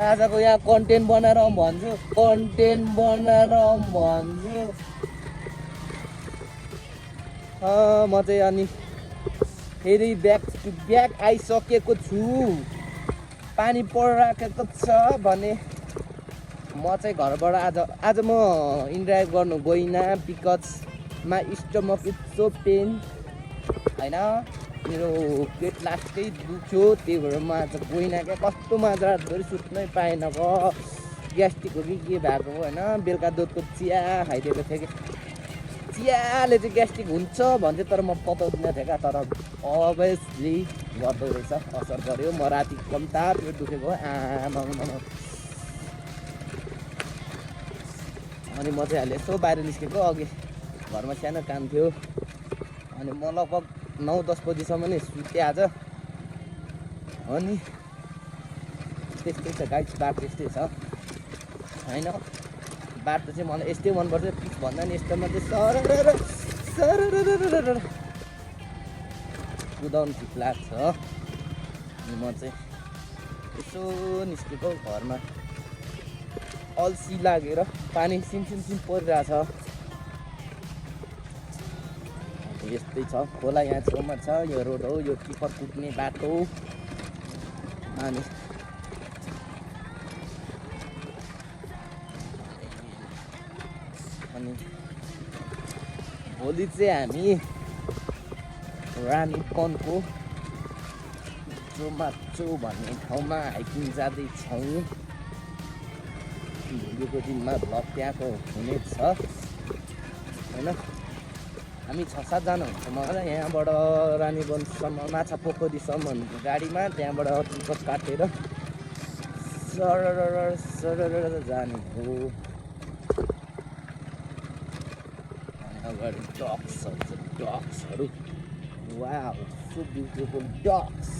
आजको यहाँ कन्टेन्ट बनाएर भन्छु म चाहिँ अनि फेरि ब्याक टु ब्याक आइसकेको छु। पानी परिराखेको छ भने म चाहिँ घरबाट आज म इन्ड्राइभ गर्नु गइनँ because my stomach is so pain होइन, मेरो पेट लास्टै दुख्यो, त्यही भएर म आज गइनँ क्या। कस्तो मात्र रातभरि सुत्नै पाएन ग, ग्यास्ट्रिक हो कि के भएको होइन। बेलुका दुधको चिया खाइदिएको थिएँ कि चियाले चाहिँ ग्यास्ट्रिक हुन्छ भन्थ्यो, तर म पताउँदिनँ थिएँ क्या। तर अभियसली गर्दो रहेछ, असर गऱ्यो। म राति कम्ता पेट दुखेको आमा। अनि म चाहिँ अहिले यसो बाहिर निस्केको, अघि घरमा सानो काम थियो। अनि म लगभग 9-10 बजीसम्म नै सुतेँ आज। अनि त्यस्तै छ गाइस, बाटो यस्तै छ होइन। बाटो चाहिँ मलाई यस्तै मनपर्छ, पिच भन्दा नि यस्तोमा चाहिँ सरर कुदाउनु ठिक लाग्छ। अनि म चाहिँ यसो निस्केको घरमा, अल्छी लागेर। पानी सिम परिरहेछ। यस्तै छ, खोला यहाँ छेउमा छ, यो रोड हो, यो टिपर कुद्ने बाटो। अनि भोलि चाहिँ हामी रानीपनको जोमाचो भन्ने ठाउँमा हाइकिङ जाँदैछौँ। भोलिको दिनमा भ्लग त्यहाँको हुनेछ होइन। हामी 6-7 जना हुन्छ मलाई यहाँबाट रानीवनसम्म, माछा पोखरीसम्म गाडीमा, त्यहाँबाट टिकट काटेर सरर जाने हो। अगाडि डक्सहरू वाउ, सो ब्युटिफुल डक्स।